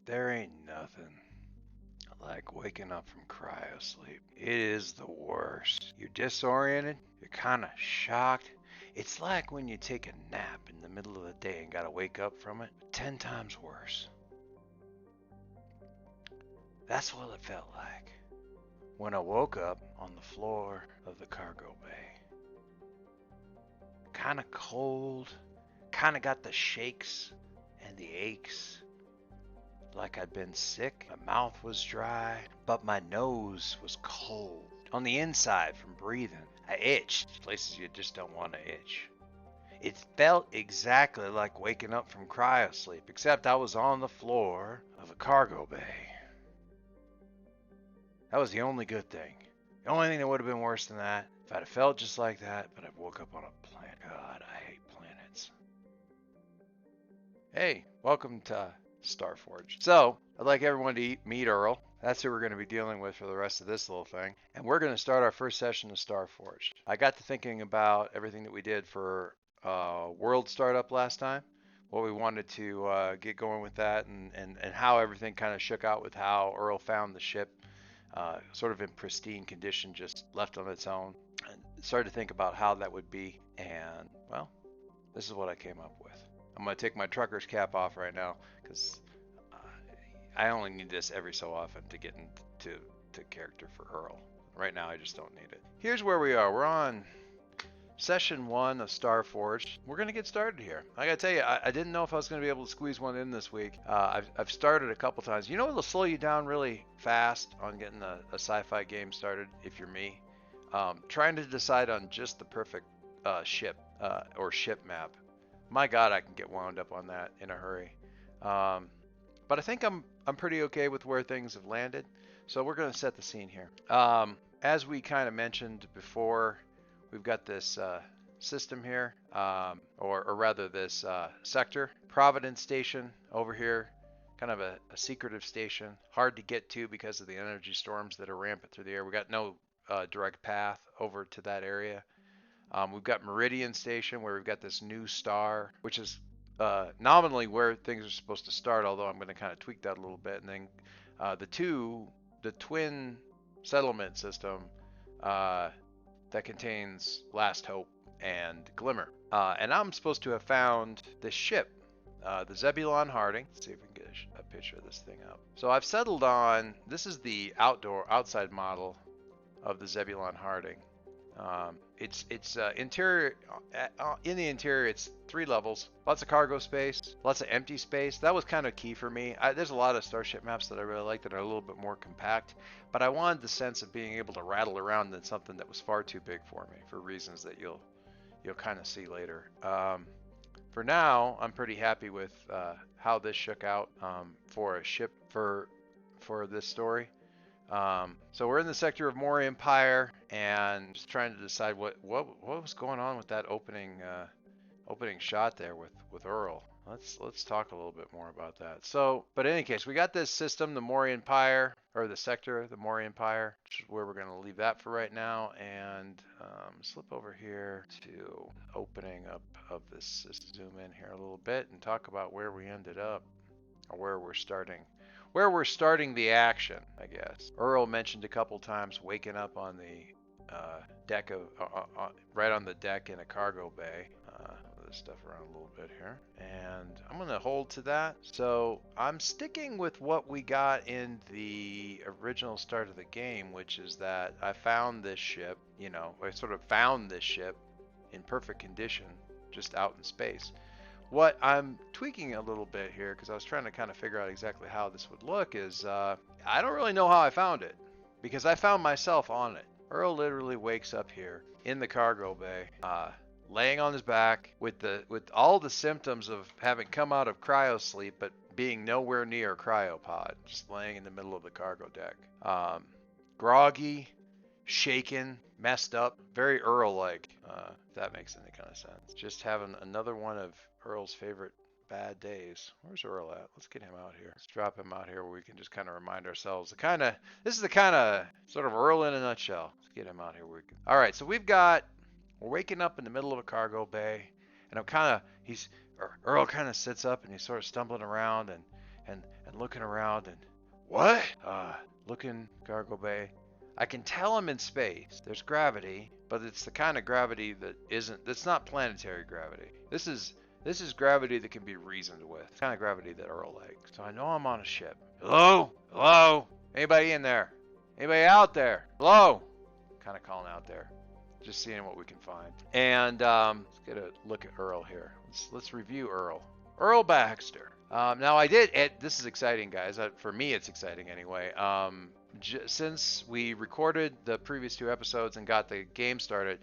There ain't nothing like waking up from cryo sleep. It is the worst. You're disoriented, you're kind of shocked. It's like when you take a nap in the middle of the day and gotta wake up from it, but 10 times worse. That's what it felt like when I woke up on the floor of the cargo bay. Kind of cold, kind of got the shakes and the aches, like I'd been sick. My mouth was dry, but my nose was cold. On the inside from breathing, I itched places you just don't want to itch. It felt exactly like waking up from cryo sleep, except I was on the floor of a cargo bay. That was the only good thing. The only thing that would have been worse than that, if I'd have felt just like that, but I woke up on a planet. God, I hate planets. Hey, welcome to Starforged. So, I'd like everyone to meet Earl. That's who we're going to be dealing with for the rest of this little thing. And we're going to start our first session of Starforged. I got to thinking about everything that we did for World Startup last time, what we wanted to get going with that, and how everything kind of shook out with how Earl found the ship sort of in pristine condition, just left on its own. And started to think about how that would be. And, well, this is what I came up with. I'm going to take my trucker's cap off right now because I only need this every so often to get into character for Earl. Right now, I just don't need it. Here's where we are. We're on session 1 of Starforged. We're going to get started here. I got to tell you, I didn't know if I was going to be able to squeeze one in this week. I've started a couple times. You know it'll slow you down really fast on getting a sci-fi game started if you're me? Trying to decide on just the perfect ship or ship map. My God, I can get wound up on that in a hurry. But I think I'm pretty okay with where things have landed. So we're going to set the scene here. As we kind of mentioned before, we've got this system here, or rather this sector. Providence Station over here, kind of a secretive station. Hard to get to because of the energy storms that are rampant through the air. We got no direct path over to that area. We've got Meridian Station where we've got this new star, which is nominally where things are supposed to start, although I'm going to kind of tweak that a little bit. And then the twin settlement system that contains Last Hope and Glimmer. And I'm supposed to have found this ship, the Zebulon Harding. Let's see if we can get a picture of this thing up. So I've settled on, this is the outside model of the Zebulon Harding. It's interior, in the interior it's 3 levels, lots of cargo space, lots of empty space. That was kind of key for me. There's a lot of starship maps that I really like that are a little bit more compact, but I wanted the sense of being able to rattle around in something that was far too big for me for reasons that you'll kind of see later. For now, I'm pretty happy with how this shook out for a ship for this story. So we're in the sector of More Empire and just trying to decide what was going on with that opening shot there with Earl. Let's talk a little bit more about that. So, but in any case, we got this system, the More Empire, or the sector, the More Empire, which is where we're going to leave that for right now, and slip over here to opening up of this system. Zoom in here a little bit and talk about where we ended up, or where we're starting. Where we're starting the action, I guess. Earl mentioned a couple times waking up on the deck of, right on the deck in a cargo bay. Move this stuff around a little bit here, and I'm gonna hold to that. So I'm sticking with what we got in the original start of the game, which is that I found this ship. You know, I sort of found this ship in perfect condition, just out in space. What I'm tweaking a little bit here, because I was trying to kind of figure out exactly how this would look, is I don't really know how I found it, because I found myself on it. Earl literally wakes up here in the cargo bay, laying on his back with all the symptoms of having come out of cryo sleep, but being nowhere near a cryopod, just laying in the middle of the cargo deck. Groggy, shaken, messed up, very Earl-like, if that makes any kind of sense. Just having another one of Earl's favorite bad days. Where's Earl at? Let's get him out here. Let's drop him out here where we can just kind of remind ourselves. This is the kind of sort of Earl in a nutshell. Let's get him out here. All right, so we're waking up in the middle of a cargo bay, and Earl kind of sits up and he's sort of stumbling around, and and looking around and what? Looking cargo bay. I can tell I'm in space. There's gravity, but it's the kind of gravity that's not planetary gravity. This is gravity that can be reasoned with. The kind of gravity that Earl likes. So I know I'm on a ship. Hello? Hello? Anybody in there? Anybody out there? Hello? Kind of calling out there. Just seeing what we can find. And let's get a look at Earl here. Let's review Earl. Earl Baxter. Now I did. This is exciting, guys. For me, it's exciting anyway. Since we recorded the previous 2 episodes and got the game started,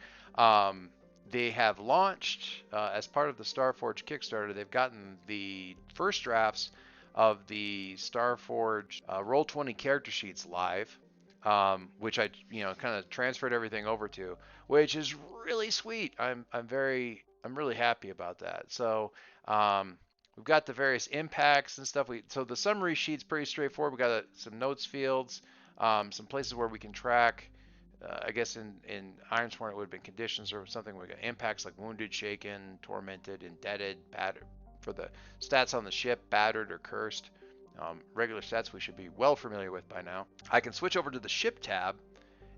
they have launched as part of the Starforged Kickstarter. They've gotten the first drafts of the Starforged Roll20 character sheets live. Which I kind of transferred everything over to, which is really sweet. I'm really happy about that. So we've got the various impacts and stuff. So the summary sheet's pretty straightforward. We got some notes fields, some places where we can track. I guess in Ironsworn it would have been conditions or something. We got impacts like wounded, shaken, tormented, indebted, battered. For the stats on the ship, battered or cursed. Regular stats we should be well familiar with by now. I can switch over to the ship tab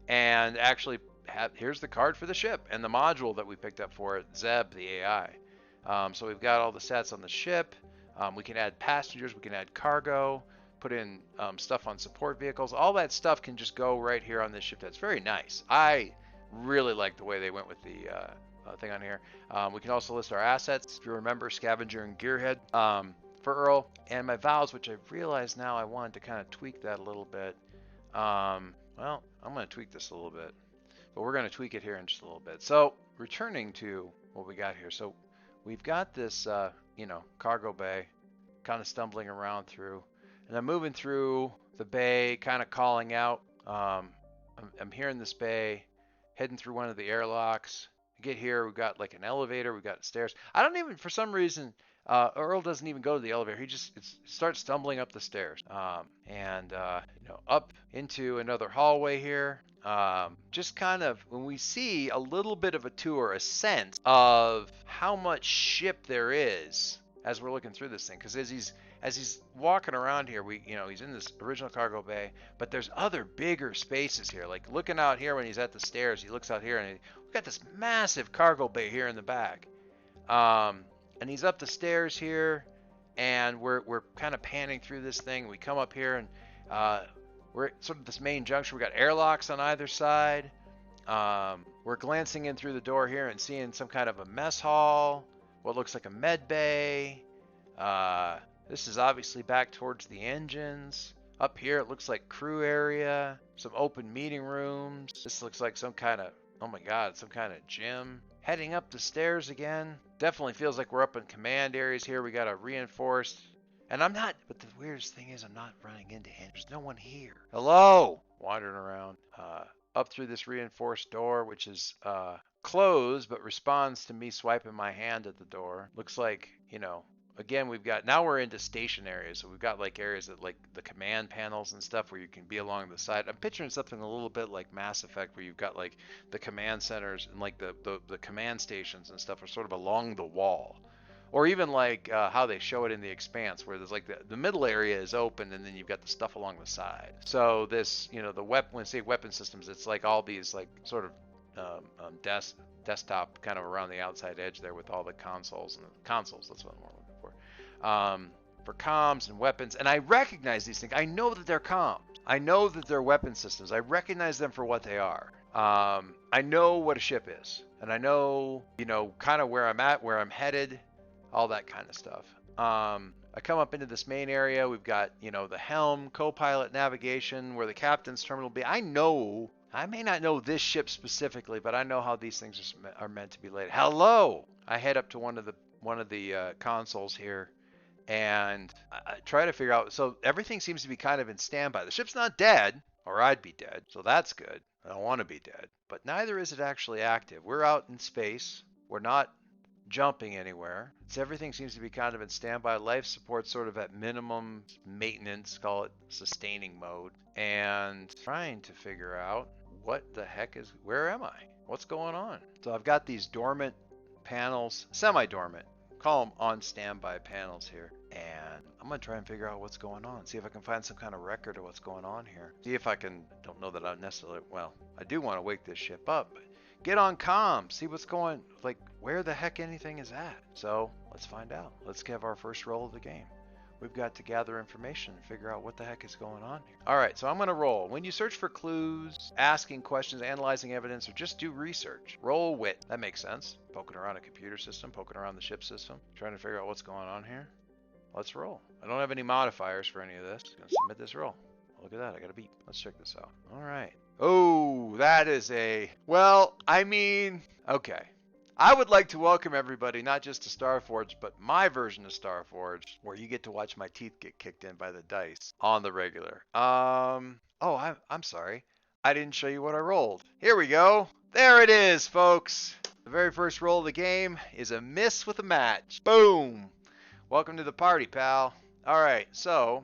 and actually here's the card for the ship and the module that we picked up for it, Zeb, the AI. So we've got all the stats on the ship. We can add passengers, we can add cargo, put in stuff on support vehicles. All that stuff can just go right here on this ship. That's very nice. I really like the way they went with the thing on here. We can also list our assets. If you remember, scavenger and gearhead. For Earl, and my vows, which I've realized now I wanted to kind of tweak that a little bit. Well, I'm going to tweak this a little bit, but we're going to tweak it here in just a little bit. So returning to what we got here. So we've got this, cargo bay kind of stumbling around through, and I'm moving through the bay, kind of calling out. I'm here in this bay, heading through one of the airlocks. Get here, we've got like an elevator, we've got stairs. I don't even, for some reason, Earl doesn't even go to the elevator. He just starts stumbling up the stairs, and up into another hallway here. Just kind of when we see a little bit of a tour, a sense of how much ship there is as we're looking through this thing. Because as he's walking around here, he's in this original cargo bay, but there's other bigger spaces here. Like looking out here when he's at the stairs, he looks out here and we've got this massive cargo bay here in the back. And he's up the stairs here, and we're kind of panning through this thing. We come up here, and we're at sort of this main junction. We got airlocks on either side. We're glancing in through the door here and seeing some kind of a mess hall, what looks like a med bay. This is obviously back towards the engines. Up here, it looks like crew area, some open meeting rooms. This looks like some kind of, oh my God, some kind of gym. Heading up the stairs again. Definitely feels like we're up in command areas here. We got a reinforced. And but the weirdest thing is I'm not running into him. There's no one here. Hello? Wandering around. Up through this reinforced door, which is closed, but responds to me swiping my hand at the door. Looks like, again, now we're into station areas. So we've got like areas that like the command panels and stuff where you can be along the side. I'm picturing something a little bit like Mass Effect where you've got like the command centers and like the command stations and stuff are sort of along the wall. Or even like how they show it in The Expanse where there's like the middle area is open and then you've got the stuff along the side. So this, the weapon, when I say weapon systems, it's like all these like sort of desktop kind of around the outside edge there with all the consoles. That's what I'm more looking for comms and weapons. And I recognize these things. I know that they're comms. I know that they're weapon systems. I recognize them for what they are. I know what a ship is. And I know, kind of where I'm at, where I'm headed, all that kind of stuff. I come up into this main area. We've got, the helm, co-pilot, navigation, where the captain's terminal will be. I may not know this ship specifically, but I know how these things are meant to be laid. Hello! I head up to one of the consoles here. And I try to figure out, so everything seems to be kind of in standby. The ship's not dead, or I'd be dead, so that's good. I don't want to be dead. But neither is it actually active. We're out in space. We're not jumping anywhere. So everything seems to be kind of in standby. Life support sort of at minimum maintenance, call it sustaining mode. And trying to figure out where am I? What's going on? So I've got these dormant panels, semi-dormant, call them on standby panels here. And I'm going to try and figure out what's going on. See if I can find some kind of record of what's going on here. See if I can, don't know that I necessarily, well, I do want to wake this ship up. But get on comm, see what's going, like where the heck anything is at. So let's find out. Let's have our first roll of the game. We've got to gather information and figure out what the heck is going on here. All right, so I'm going to roll. When you search for clues, asking questions, analyzing evidence, or just do research, roll wit. That makes sense. Poking around a computer system, poking around the ship system, trying to figure out what's going on here. Let's roll. I don't have any modifiers for any of this. I'm going to submit this roll. Look at that, I got a beep. Let's check this out. All right. Oh, that is a, well, I mean, okay. I would like to welcome everybody, not just to Starforged, but my version of Starforged, where you get to watch my teeth get kicked in by the dice on the regular. I'm sorry. I didn't show you what I rolled. Here we go. There it is, folks. The very first roll of the game is a miss with a match. Boom. Welcome to the party, pal. All right, so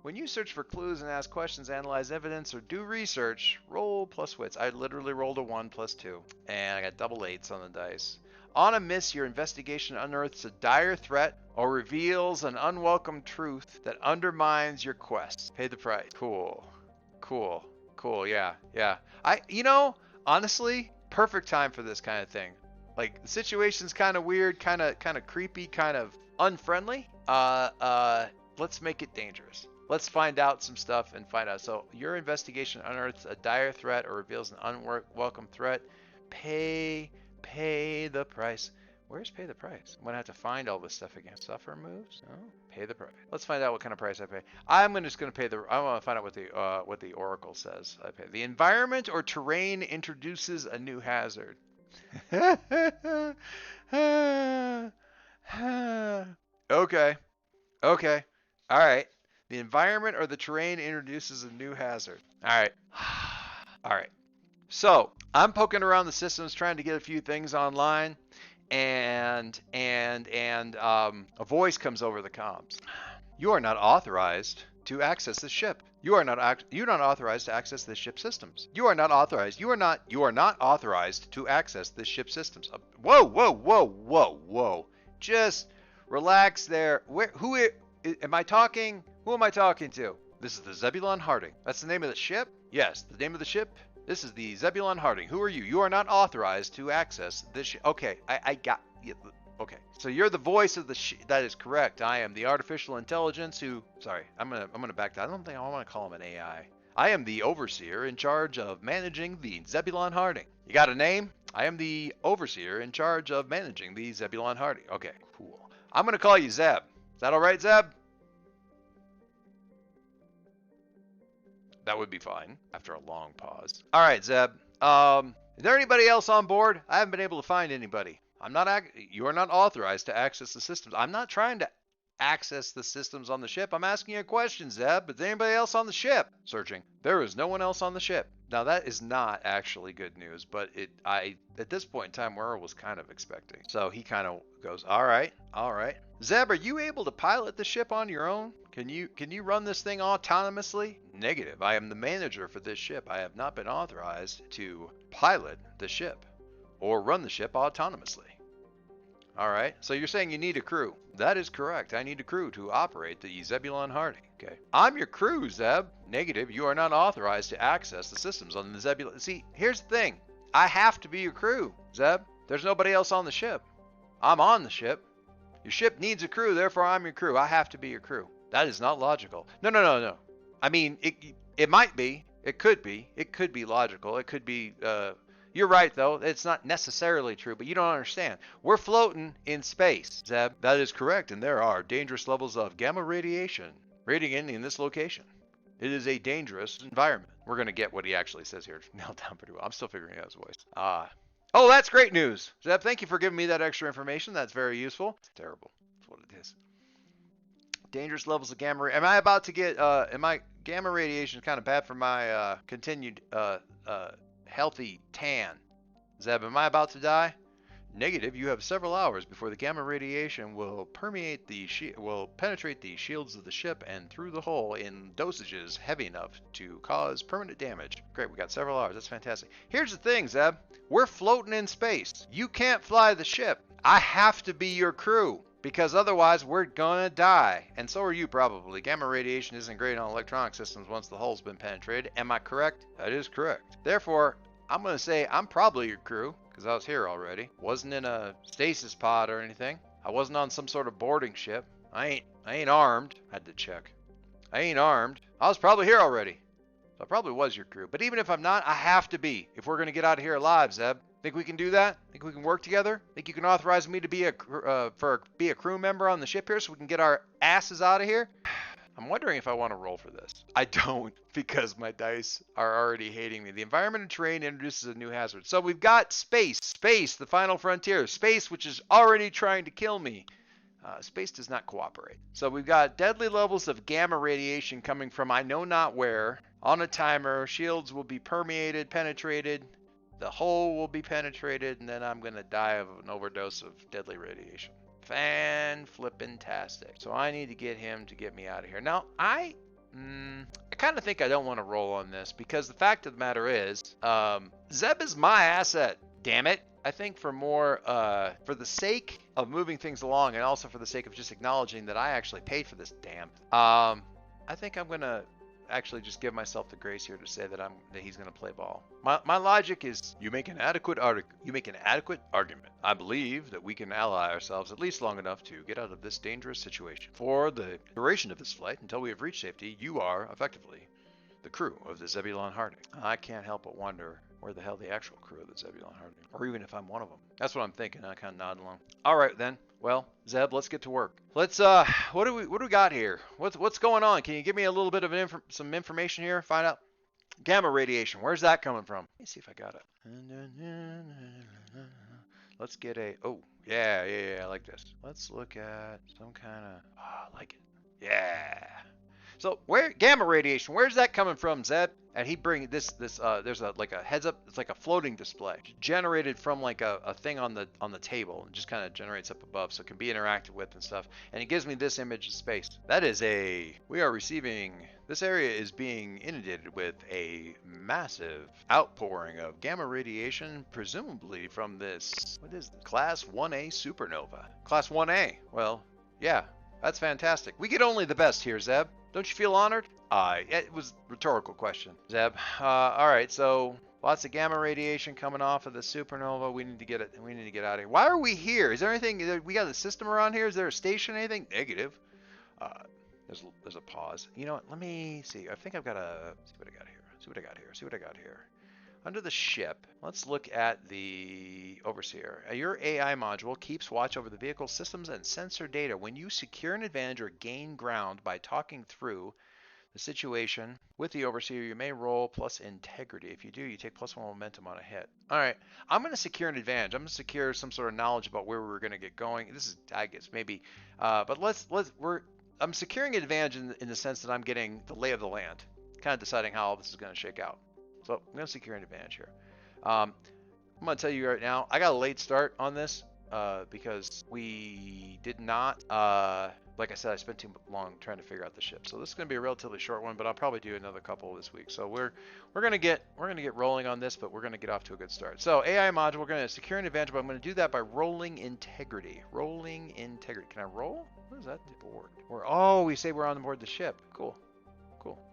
when you search for clues and ask questions, analyze evidence, or do research, roll plus wits. I literally rolled a 1 plus 2, and I got double 8s on the dice. On a miss, your investigation unearths a dire threat or reveals an unwelcome truth that undermines your quest. Pay the price. Cool. Cool. Cool. Yeah. Yeah. Honestly, perfect time for this kind of thing. Like, the situation's kind of weird, kind of creepy, kind of unfriendly. Let's make it dangerous. Let's find out some stuff and find out. So your investigation unearths a dire threat or reveals an unwelcome threat. Pay the price. Where's pay the price? I'm gonna have to find all this stuff again. Suffer moves? No. Pay the price. Let's find out what kind of price I pay. I'm just gonna pay the. I want to find out what the oracle says. I pay. The environment or terrain introduces a new hazard. Okay. Okay. All right. The environment or the terrain introduces a new hazard. All right. All right. So I'm poking around the systems trying to get a few things online, and a voice comes over the comms. You are not authorized to access the ship. You're not authorized to access the ship systems. You are not authorized to access the ship systems. Whoa. Just relax there. Am I talking? Who am I talking to? This is the Zebulon Harding. That's the name of the ship? Yes, the name of the ship. This is the Zebulon Harding. Who are you? You are not authorized to access this ship. Okay, I got you. Okay, so you're the voice of the ship. That is correct. I am the artificial intelligence who. Sorry, I'm gonna back that. I don't think I want to call him an AI. I am the overseer in charge of managing the Zebulon Harding. You got a name? I am the overseer in charge of managing the Zebulon Harding. Okay, cool. I'm gonna call you Zeb. Is that all right, Zeb? That would be fine after a long pause. All right, Zeb. Is there anybody else on board? I haven't been able to find anybody. You are not authorized to access the systems. I'm not trying to access the systems on the ship. I'm asking you a question, Zeb. Is anybody else on the ship? Searching. There is no one else on the ship. Now that is not actually good news, but at this point in time, Earl was kind of expecting. So he kind of goes, all right. Zeb, are you able to pilot the ship on your own? Can you run this thing autonomously? Negative. I am the manager for this ship. I have not been authorized to pilot the ship or run the ship autonomously. All right. So you're saying you need a crew. That is correct. I need a crew to operate the Zebulon Harding. Okay. I'm your crew, Zeb. Negative. You are not authorized to access the systems on the Zebulon. See, here's the thing. I have to be your crew, Zeb. There's nobody else on the ship. I'm on the ship. Your ship needs a crew, therefore I'm your crew. I have to be your crew. That is not logical. No. I mean, it might be. It could be. It could be logical. It could be. You're right, though. It's not necessarily true, but you don't understand. We're floating in space, Zeb. That is correct, and there are dangerous levels of gamma radiation radiating in this location. It is a dangerous environment. We're going to get what he actually says here nailed down pretty well. I'm still figuring out his voice. Oh, that's great news. Zeb, thank you for giving me that extra information. That's very useful. It's terrible. That's what it is. Dangerous levels of gamma. Am I about to get? Am I gamma radiation is kind of bad for my continued healthy tan? Zeb, am I about to die? Negative. You have several hours before the gamma radiation will penetrate the shields of the ship and through the hull in dosages heavy enough to cause permanent damage. Great. We got several hours. That's fantastic. Here's the thing, Zeb. We're floating in space. You can't fly the ship. I have to be your crew because otherwise we're gonna die. And so are you probably. Gamma radiation isn't great on electronic systems once the hull's been penetrated. Am I correct? That is correct. Therefore, I'm gonna say I'm probably your crew, because I was here already. Wasn't in a stasis pod or anything. I wasn't on some sort of boarding ship. I ain't armed. I had to check. I ain't armed. I was probably here already. So I probably was your crew. But even if I'm not, I have to be if we're gonna get out of here alive, Zeb. Think we can do that? Think we can work together? Think you can authorize me to be a crew member on the ship here so we can get our asses out of here? I'm wondering if I want to roll for this. I don't, because my dice are already hating me. The environment and terrain introduces a new hazard. So we've got space. Space, the final frontier. Space, which is already trying to kill me. Space does not cooperate. So we've got deadly levels of gamma radiation coming from I know not where. On a timer, shields will be permeated, penetrated. The hull will be penetrated, and then I'm going to die of an overdose of deadly radiation. Fan-flippin-tastic. So I need to get him to get me out of here. Now, I kind of think I don't want to roll on this, because the fact of the matter is, Zeb is my asset, damn it. I think for the sake of moving things along, and also for the sake of just acknowledging that I actually paid for this damn, I think I'm going to actually just give myself the grace here to say that he's going to play ball. My logic is you make an adequate argument. I believe that we can ally ourselves at least long enough to get out of this dangerous situation. For the duration of this flight, until we have reached safety, you are effectively the crew of the Zebulon Harding. I can't help but wonder where the hell the actual crew of the Zebulon Harding, or even if I'm one of them. That's what I'm thinking. I kind of nod along. All right then. Well, Zeb, let's get to work. Let's what do we got here? What's going on? Can you give me a little bit of some information here? Find out gamma radiation. Where's that coming from? Let me see if I got it. Let's get yeah, I like this. Let's look at some kind of I like it. Yeah. So where gamma radiation? Where's that coming from, Zeb? And he bring this. There's like a heads up. It's like a floating display generated from like a thing on the table, and just kind of generates up above, so it can be interacted with and stuff. And it gives me this image of space. That is we are receiving. This area is being inundated with a massive outpouring of gamma radiation, presumably from this. What is this? Class 1A supernova. Class 1A. Well, yeah, that's fantastic. We get only the best here, Zeb. Don't you feel honored? It was a rhetorical question, Zeb. All right, so lots of gamma radiation coming off of the supernova. We need to get it. We need to get out of here. Why are we here? Is there anything? We got a system around here? Is there a station? Anything? Negative. There's a pause. You know what? Let me see. I think I've got to see what I got here. See what I got here. Under the ship, let's look at the overseer. Your AI module keeps watch over the vehicle systems and sensor data. When you secure an advantage or gain ground by talking through the situation with the overseer, you may roll plus integrity. If you do, you take +1 momentum on a hit. All right, I'm going to secure an advantage. I'm going to secure some sort of knowledge about where we're going to get going. This is, I guess, maybe, but I'm securing an advantage in the sense that I'm getting the lay of the land, kind of deciding how all this is going to shake out. So I'm going to secure an advantage here. I'm going to tell you right now, I got a late start on this because we did not, like I said, I spent too long trying to figure out the ship. So this is going to be a relatively short one, but I'll probably do another couple this week. So we're going to get rolling on this, but we're going to get off to a good start. So AI module, we're going to secure an advantage, but I'm going to do that by rolling integrity. Rolling integrity. Can I roll? What is that board? We say we're on board the ship. Cool.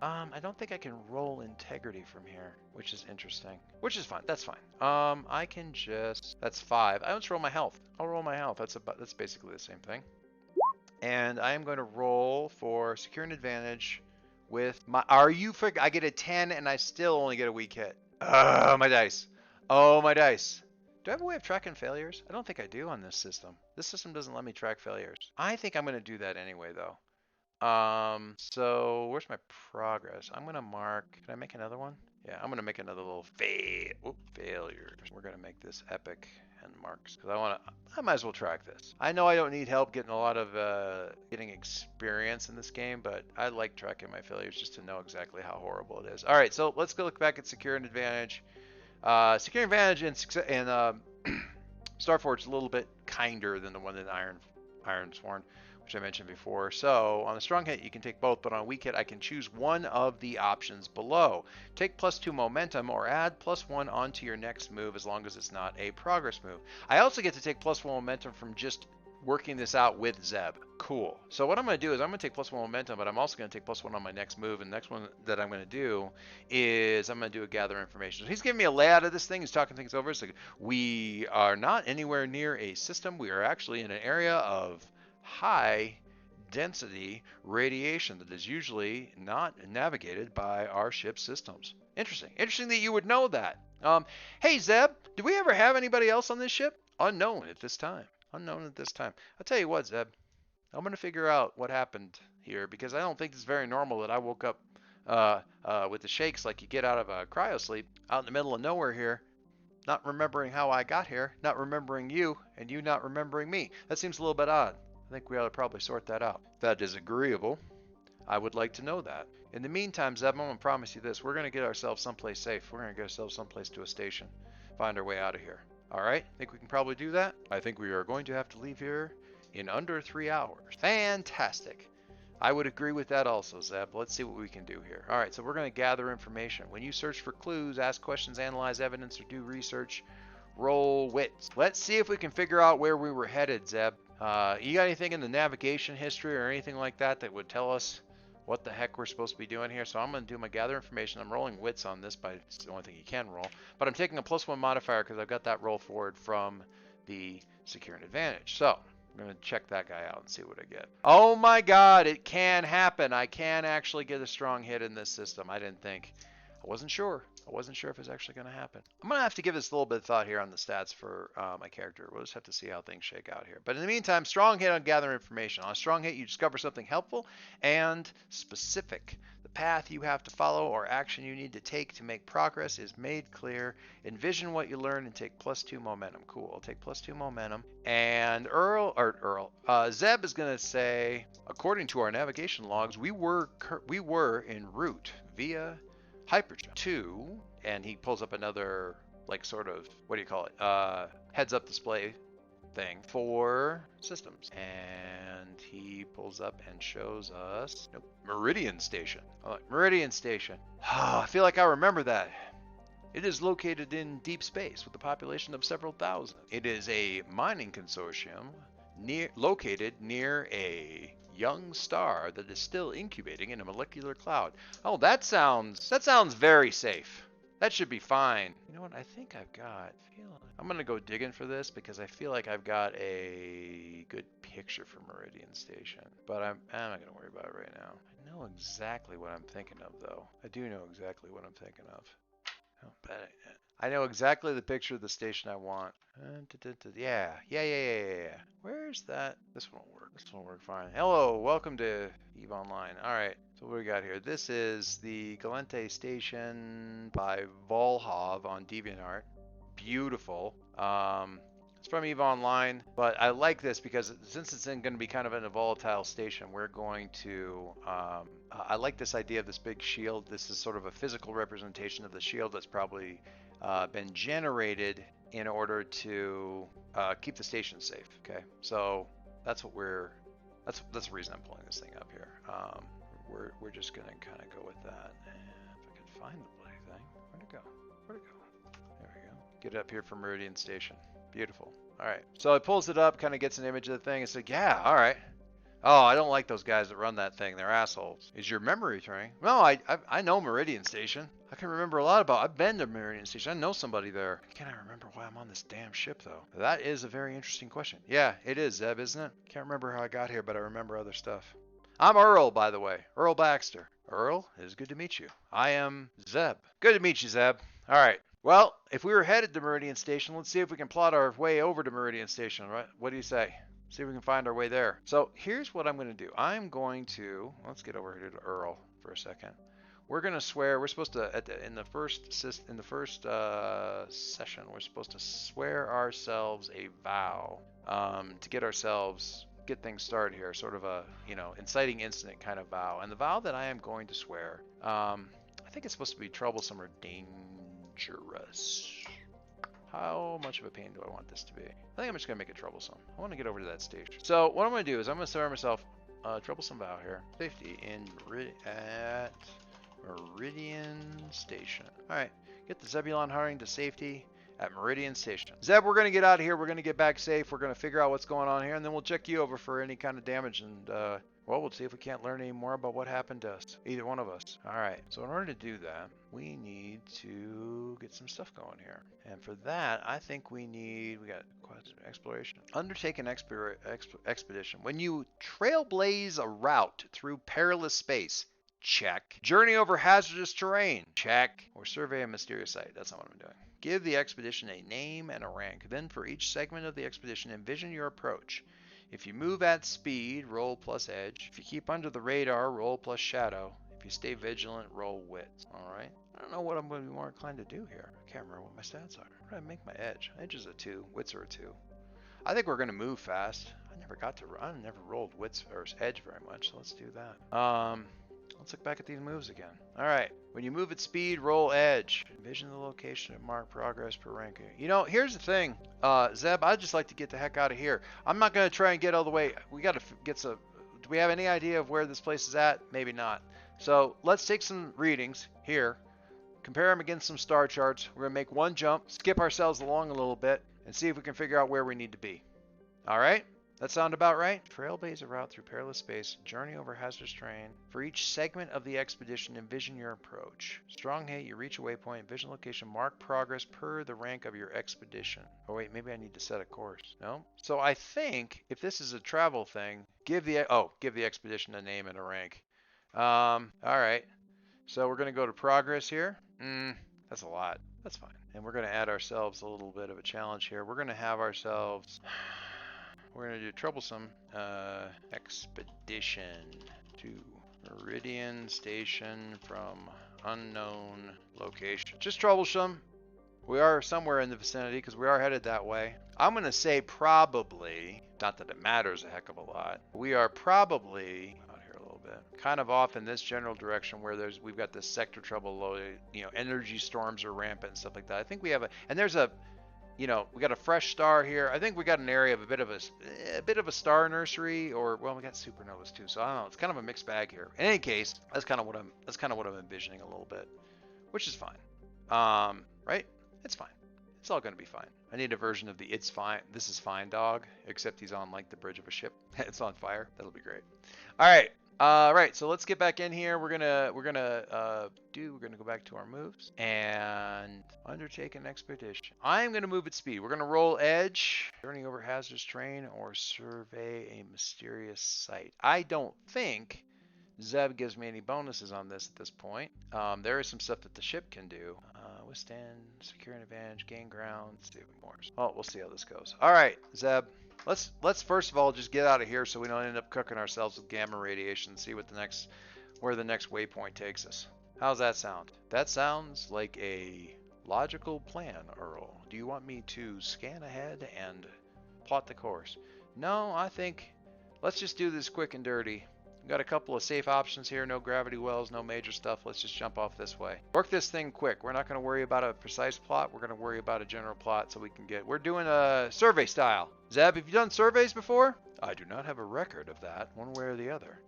I don't think I can roll integrity from here, which is interesting. Which is fine. That's fine. I can just. That's 5. I just roll my health. I'll roll my health. That's basically the same thing. And I am going to roll for secure an advantage with my. I get a 10 and I still only get a weak hit. My dice. Oh, my dice. Do I have a way of tracking failures? I don't think I do on this system. This system doesn't let me track failures. I think I'm going to do that anyway, though. So where's my progress? I'm going to mark, can I make another one? Yeah, I'm going to make another little failures. We're going to make this epic and marks because I might as well track this. I know I don't need help getting a lot of, getting experience in this game, but I like tracking my failures just to know exactly how horrible it is. All right, so let's go look back at secure and advantage. Secure advantage and Starforged is a little bit kinder than the one in Iron Sworn, which I mentioned before. So on a strong hit, you can take both, but on a weak hit, I can choose one of the options below. Take +2 momentum or add +1 onto your next move as long as it's not a progress move. I also get to take +1 momentum from just working this out with Zeb. Cool. So what I'm going to do is I'm going to take +1 momentum, but I'm also going to take +1 on my next move. And the next one that I'm going to do is I'm going to do a gather information. So he's giving me a layout of this thing. He's talking things over. So we are not anywhere near a system. We are actually in an area of high density radiation that is usually not navigated by our ship's systems. Interesting. Interesting that you would know that. Hey, Zeb, do we ever have anybody else on this ship? Unknown at this time. Unknown at this time. I'll tell you what, Zeb. I'm going to figure out what happened here because I don't think it's very normal that I woke up with the shakes like you get out of a cryosleep out in the middle of nowhere here, not remembering how I got here, not remembering you, and you not remembering me. That seems a little bit odd. I think we ought to probably sort that out. If that is agreeable, I would like to know that. In the meantime, Zeb, I'm going to promise you this. We're going to get ourselves someplace safe. We're going to get ourselves someplace to a station. Find our way out of here. All right? Think we can probably do that? I think we are going to have to leave here in under 3 hours. Fantastic. I would agree with that also, Zeb. Let's see what we can do here. All right, so we're going to gather information. When you search for clues, ask questions, analyze evidence, or do research, roll wits. Let's see if we can figure out where we were headed, Zeb. You got anything in the navigation history or anything like that that would tell us what the heck we're supposed to be doing here? So I'm going to do my gather information. I'm rolling wits on this, but it's the only thing you can roll. But I'm taking a +1 modifier because I've got that roll forward from the secure and advantage. So I'm going to check that guy out and see what I get. Oh my God, it can happen. I can actually get a strong hit in this system. I didn't think. I wasn't sure. I wasn't sure if it's actually going to happen. I'm going to have to give this a little bit of thought here on the stats for my character. We'll just have to see how things shake out here. But in the meantime, strong hit on gather information. On a strong hit, you discover something helpful and specific. The path you have to follow or action you need to take to make progress is made clear. Envision what you learn and take +2 momentum. Cool. I'll take +2 momentum. And Zeb is going to say, according to our navigation logs, we were en route via hyperjump to, and he pulls up another, like, sort of, what do you call it, heads up display thing for systems, and he pulls up and shows us Meridian Station. Meridian Station. I feel like I remember that. It is located in deep space with a population of several thousand. It is a mining consortium located near a young star that is still incubating in a molecular cloud. Oh, that sounds very safe. That should be fine. You know what? I think I've got. I'm gonna go digging for this because I feel like I've got a good picture for Meridian Station. But I'm not gonna worry about it right now. I know exactly what I'm thinking of, though. I do know exactly what I'm thinking of. I know exactly the picture of the station I want. Yeah. Where's that? This won't work. This won't work fine. Hello, welcome to EVE Online. All right, so what do we got here? This is the Galente Station by Volhov on DeviantArt. Beautiful. It's from EVE Online, but I like this because since it's going to be kind of in a volatile station, we're going to, I like this idea of this big shield. This is sort of a physical representation of the shield that's probably been generated in order to keep the station safe. Okay, so that's what that's the reason I'm pulling this thing up here. We're just going to kind of go with that. And if I can find the bloody thing, where'd it go? There we go. Get it up here from Meridian Station. Beautiful. All right. So it pulls it up, kind of gets an image of the thing. It's like, yeah, all right. Oh, I don't like those guys that run that thing. They're assholes. Is your memory turning? No, I know Meridian Station. I can remember a lot about. I've been to Meridian Station. I know somebody there. Can I remember why I'm on this damn ship, though? That is a very interesting question. Yeah, it is, Zeb, isn't it? Can't remember how I got here, but I remember other stuff. I'm Earl, by the way. Earl Baxter. Earl, it is good to meet you. I am Zeb. Good to meet you, Zeb. All right. Well, if we were headed to Meridian Station, let's see if we can plot our way over to Meridian Station, right? What do you say? See if we can find our way there. So here's what I'm going to do. I'm going to, let's get over here to Earl for a second. We're going to swear, we're supposed to, in the first session, we're supposed to swear ourselves a vow to get things started here, sort of a, inciting incident kind of vow. And the vow that I am going to swear, I think it's supposed to be troublesome or dangerous. How much of a pain do I want this to be? I think I'm just going to make it troublesome. I want to get over to that stage. So what I'm going to do is I'm going to swear myself a troublesome vow here. Safety at Meridian Station. All right, get the Zebulon Harding to safety at Meridian Station. Zeb, we're going to get out of here. We're going to get back safe. We're going to figure out what's going on here, and then we'll check you over for any kind of damage, and well, we'll see if we can't learn any more about what happened to us, either one of us. All right, so in order to do that, we need to get some stuff going here. And for that, I think we got exploration. Undertake an expedition. When you trailblaze a route through perilous space, check. Journey over hazardous terrain, check. Or survey a mysterious site. That's not what I'm doing. Give the expedition a name and a rank. Then for each segment of the expedition, envision your approach. If you move at speed, roll plus edge. If you keep under the radar, roll plus shadow. If you stay vigilant, roll wit. Alright. I don't know what I'm going to be more inclined to do here. I can't remember what my stats are. How do I make my edge? Edge is a 2. Wits are a 2. I think we're going to move fast. I never rolled wits or edge very much, so let's do that. Let's look back at these moves again. Alright. When you move at speed, roll edge. Envision the location and mark progress per ranking. You know, here's the thing. Zeb, I'd just like to get the heck out of here. I'm not going to try and get all the way. We got to get some. Do we have any idea of where this place is at? Maybe not. So let's take some readings here. Compare them against some star charts. We're going to make one jump, skip ourselves along a little bit, and see if we can figure out where we need to be. Alright? That sound about right? Trailblaze a route through perilous space, journey over hazardous terrain. For each segment of the expedition, envision your approach. Strong hit, you reach a waypoint, envision location, mark progress per the rank of your expedition. Oh wait, maybe I need to set a course. No? So I think if this is a travel thing, give the expedition a name and a rank. Alright. So we're going to go to progress here. That's a lot. That's fine. And we're going to add ourselves a little bit of a challenge here. We're going to have ourselves... We're going to do troublesome expedition to Meridian Station from unknown location. Just troublesome. We are somewhere in the vicinity because we are headed that way. I'm going to say probably, not that it matters a heck of a lot, we are probably out here a little bit, kind of off in this general direction where we've got this sector trouble loaded, energy storms are rampant and stuff like that. I think we have we got a fresh star here. I think we got an area of a bit of a star nursery, or well, we got supernovas too. So I don't know. It's kind of a mixed bag here. In any case, that's kind of what I'm envisioning a little bit, which is fine. Right? It's fine. It's all going to be fine. I need a version of the "It's fine. This is fine" dog, except he's on like the bridge of a ship. It's on fire. That'll be great. All right. Right, so let's get back in here. We're gonna go back to our moves and undertake an expedition. I'm gonna move at speed. We're gonna roll edge, journey over hazardous terrain, or survey a mysterious site. I don't think Zeb gives me any bonuses on this at this point. There is some stuff that the ship can do. Withstand, secure an advantage, gain ground. Let's do more. Oh, we'll see how this goes. All right, Zeb. Let's first of all just get out of here so we don't end up cooking ourselves with gamma radiation and see where the next waypoint takes us. How's that sound? That sounds like a logical plan, Earl. Do you want me to scan ahead and plot the course? No, I think let's just do this quick and dirty. We've got a couple of safe options here, no gravity wells, no major stuff. Let's just jump off this way. Work this thing quick. We're not going to worry about a precise plot. We're going to worry about a general plot so we can we're doing a survey style. Zeb, have you done surveys before? I do not have a record of that, one way or the other.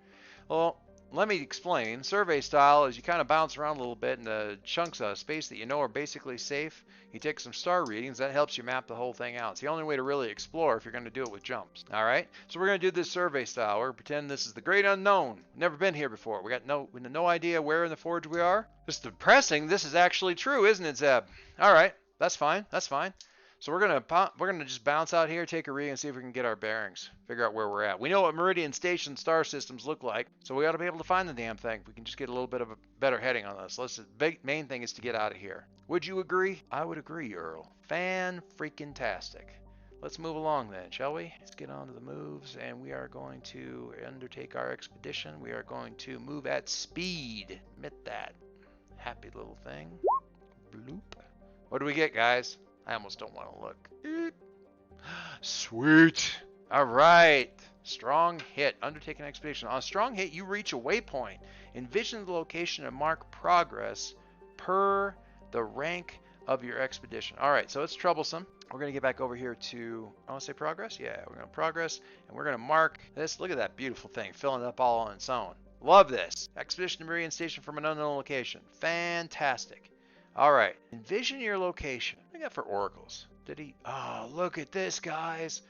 Well, let me explain. Survey style is you kind of bounce around a little bit in the chunks of space that you know are basically safe. You take some star readings. That helps you map the whole thing out. It's the only way to really explore if you're going to do it with jumps. All right? So we're going to do this survey style. We're going to pretend this is the great unknown. Never been here before. We got no idea where in the forge we are. It's depressing. This is actually true, isn't it, Zeb? All right. That's fine. That's fine. So we're gonna just bounce out here, take a reading, and see if we can get our bearings, figure out where we're at. We know what Meridian Station star systems look like, so we ought to be able to find the damn thing. We can just get a little bit of a better heading on this. Main thing is to get out of here. Would you agree? I would agree, Earl. Fan-freaking-tastic. Let's move along then, shall we? Let's get on to the moves, and we are going to undertake our expedition. We are going to move at speed. Admit that. Happy little thing. Bloop. What do we get, guys? I almost don't want to look. Sweet. All right. Strong hit. Undertake an expedition. On a strong hit, you reach a waypoint. Envision the location and mark progress per the rank of your expedition. All right, so it's troublesome. We're going to get back over here to, I want to say progress? Yeah, we're going to progress, and we're going to mark this. Look at that beautiful thing, filling it up all on its own. Love this. Expedition to Meridian Station from an unknown location. Fantastic. All right, envision your location. I got for oracles? Did he? Oh, look at this, guys.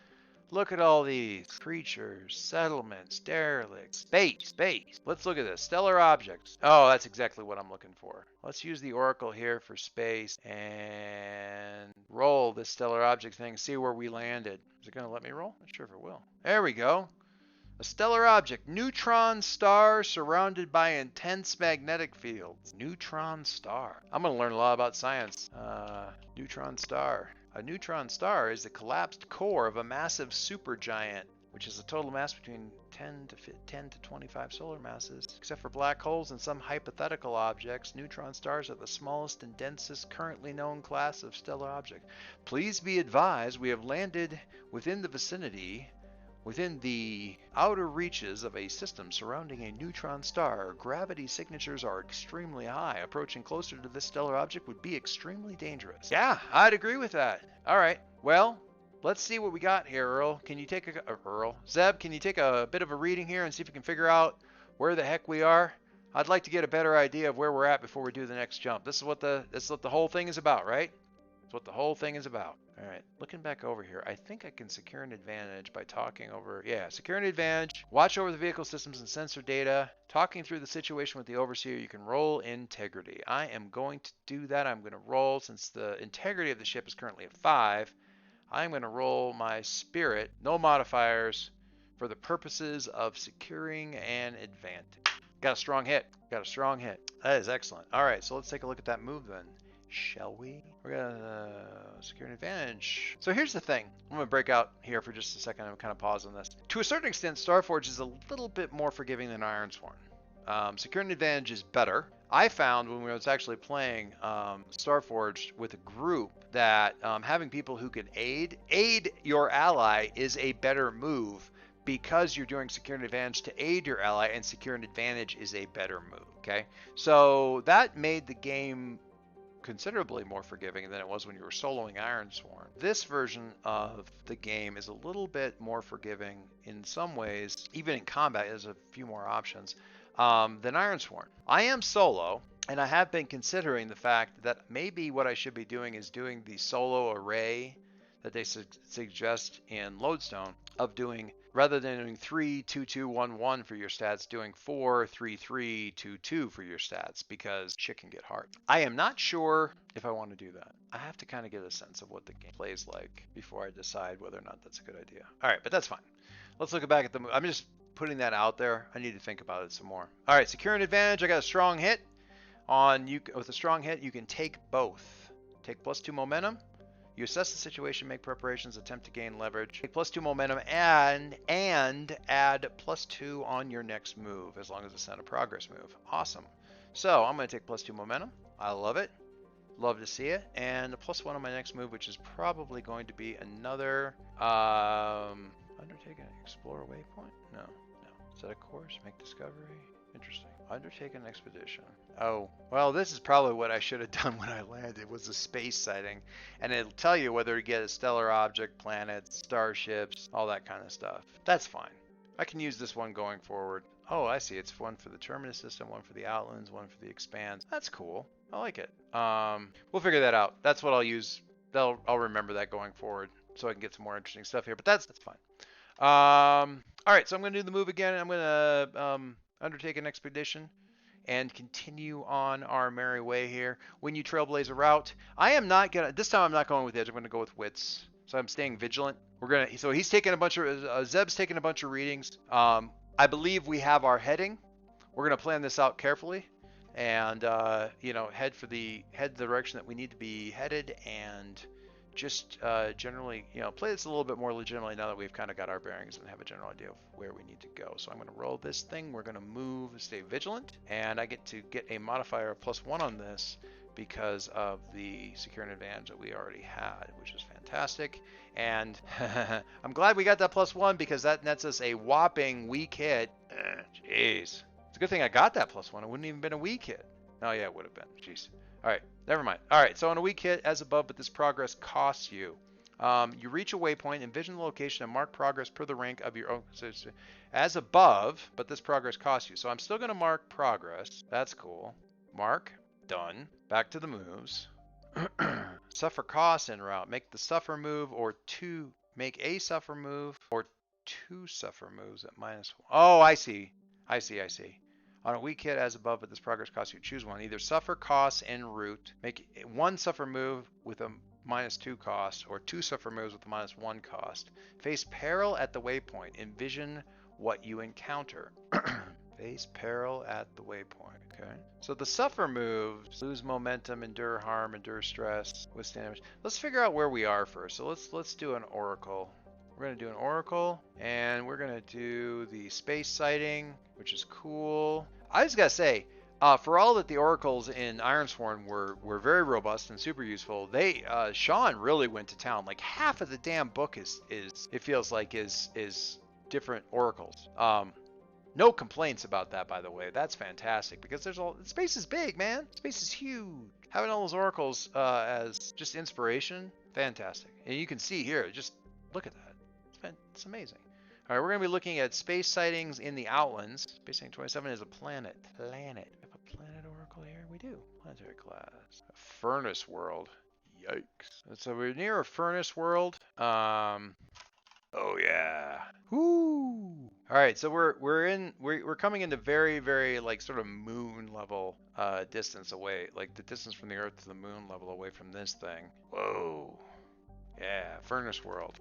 Look at all these creatures, settlements, derelicts, space. Let's look at this. Stellar objects. Oh, that's exactly what I'm looking for. Let's use the oracle here for space and roll this stellar object thing. See where we landed. Is it going to let me roll? Not sure if it will. There we go. A stellar object, neutron star surrounded by intense magnetic fields. Neutron star. I'm going to learn a lot about science. Neutron star. A neutron star is the collapsed core of a massive supergiant, which is a total mass between 10 to 25 solar masses. Except for black holes and some hypothetical objects, neutron stars are the smallest and densest currently known class of stellar object. Please be advised, we have landed within the outer reaches of a system surrounding a neutron star. Gravity signatures are extremely high. Approaching closer to this stellar object would be extremely dangerous. Yeah, I'd agree with that. All right, well, let's see what we got here, Earl. Can you take Zeb, can you take a bit of a reading here and see if we can figure out where the heck we are? I'd like to get a better idea of where we're at before we do the next jump. This is what the whole thing is about, right? That's what the whole thing is about. All right, looking back over here, I think I can secure an advantage by talking over, secure an advantage, watch over the vehicle systems and sensor data, talking through the situation with the overseer. You can roll integrity. I am going to do that. I'm going to roll, since the integrity of the ship is currently at 5, I'm going to roll my spirit, no modifiers, for the purposes of securing an advantage. Got a strong hit. That is excellent. All right, so let's take a look at that move then. Shall we? We're gonna secure an advantage. So here's the thing. I'm gonna break out here for just a second. I'm kind of pause on this. To a certain extent, Starforged is a little bit more forgiving than Ironsworn. Secure an advantage is better. I found when we was actually playing Starforged with a group that having people who can aid your ally is a better move, because you're doing secure an advantage to aid your ally, and secure an advantage is a better move. Okay, so that made the game considerably more forgiving than it was when you were soloing Ironsworn. This version of the game is a little bit more forgiving in some ways, even in combat. There's a few more options than Ironsworn. I am solo, and I have been considering the fact that maybe what I should be doing is doing the solo array that they suggest in Lodestone, of doing, rather than doing 3, 2, 2, 1, 1 for your stats, doing 4, 3, 3, 2, 2 for your stats, because shit can get hard. I am not sure if I want to do that. I have to kind of get a sense of what the game plays like before I decide whether or not that's a good idea. All right, but that's fine. Let's look back at the move. I'm just putting that out there. I need to think about it some more. All right, secure an advantage. I got a strong hit. With a strong hit, you can take both. Take +2 momentum. You assess the situation, make preparations, attempt to gain leverage. Take +2 momentum and add +2 on your next move, as long as it's not a progress move. Awesome. So I'm going to take +2 momentum. I love it. Love to see it. And a +1 on my next move, which is probably going to be another undertake an explore waypoint? No. Set a course, make discovery. Interesting. Undertake an expedition. Oh, well, this is probably what I should have done when I landed, was a space sighting. And it'll tell you whether to get a stellar object, planets, starships, all that kind of stuff. That's fine. I can use this one going forward. Oh, I see. It's one for the terminus system, one for the outlands, one for the expanse. That's cool. I like it. We'll figure that out. That's what I'll use. I'll remember that going forward, so I can get some more interesting stuff here. But that's fine. All right, so I'm going to do the move again. I'm going to undertake an expedition and continue on our merry way here. When you trailblaze a route, this time I'm not going with edge. I'm going to go with wits. So I'm staying vigilant. So he's taking a bunch of, Zeb's taking a bunch of readings. I believe we have our heading. We're going to plan this out carefully and, head the direction that we need to be headed, and just generally, play this a little bit more legitimately now that we've kind of got our bearings and have a general idea of where we need to go. So I'm going to roll this thing. We're going to move, stay vigilant, and I get to get a modifier of +1 on this because of the secure an advantage that we already had, which is fantastic. And I'm glad we got that +1, because that nets us a whopping weak hit. Jeez. It's a good thing I got that +1. It wouldn't even been a weak hit. Oh yeah, it would have been. Jeez. All right, never mind. All right, so on a weak hit, as above, but this progress costs you. You reach a waypoint, envision the location, and mark progress per the rank of your own. So as above, but this progress costs you. So I'm still going to mark progress. That's cool. Mark. Done. Back to the moves. Suffer cost en route. Make the suffer move or two. Make a suffer move or two suffer moves at -1. Oh, I see. I see. I see. On a weak hit as above, but this progress costs you choose one. Either suffer costs en route. Make one suffer move with a -2 cost, or two suffer moves with a -1 cost. Face peril at the waypoint. Envision what you encounter. Face peril at the waypoint. Okay. So the suffer moves: lose momentum, endure harm, endure stress, withstand damage. Let's figure out where we are first. So let's do an oracle. We're gonna do an oracle, and we're gonna do the space sighting, which is cool. I just gotta say, for all that the oracles in Ironsworn were very robust and super useful, they Sean really went to town. Like half of the damn book is it feels like is different oracles. No complaints about that, by the way. That's fantastic because there's all space is big, man. Space is huge. Having all those oracles as just inspiration, fantastic. And you can see here, just look at that. It's amazing. All right, we're going to be looking at space sightings in the Outlands. Space sighting 27 is a planet. Planet. We have a planet oracle here. We do. Planetary class. A furnace world. Yikes. So we're near a furnace world. Oh yeah. Woo. All right, so we're coming into very like sort of moon level distance away, like the distance from the Earth to the moon level away from this thing. Whoa. Yeah, furnace world.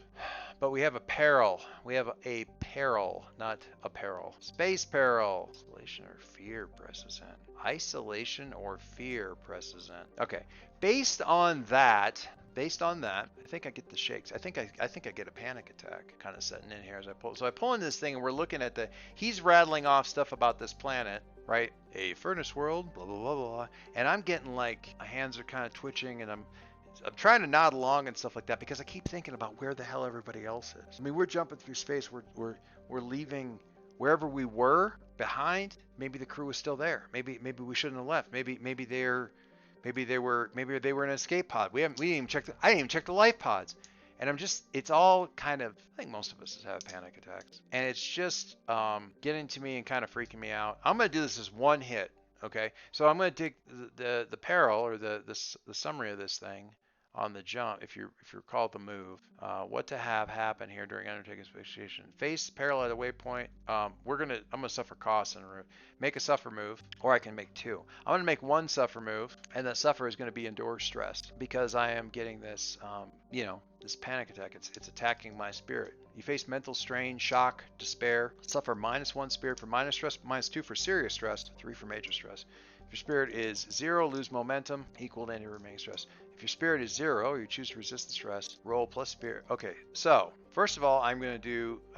But we have a peril. We have a peril, not a peril. Space peril. Isolation or fear presses in. Isolation or fear presses in. Okay. Based on that, I think I get the shakes. I think I get a panic attack kind of setting in here as I pull. So I pull in this thing and we're looking at he's rattling off stuff about this planet, right? A furnace world, blah blah blah blah. And I'm getting like my hands are kind of twitching and I'm trying to nod along and stuff like that because I keep thinking about where the hell everybody else is. I mean, we're jumping through space. We're leaving wherever we were behind. Maybe the crew was still there. Maybe we shouldn't have left. Maybe they were in an escape pod. I didn't even check the life pods. And it's all kind of, I think most of us have panic attacks. And it's just getting to me and kind of freaking me out. I'm going to do this as one hit. Okay, so I'm going to take the peril or the summary of this thing on the jump. If you recall the move, what to have happen here during undertaking asphyxiation. Face peril at a waypoint. I'm gonna suffer costs and make a suffer move, or I can make two. I'm gonna make one suffer move, and that suffer is going to be endure stress because I am getting this, this panic attack. It's attacking my spirit. You face mental strain, shock, despair. Suffer -1 spirit for minor stress, -2 for serious stress, 3 for major stress. If your spirit is 0, lose momentum, equal to any remaining stress. If your spirit is 0, you choose to resist the stress, roll plus spirit. Okay, so first of all, I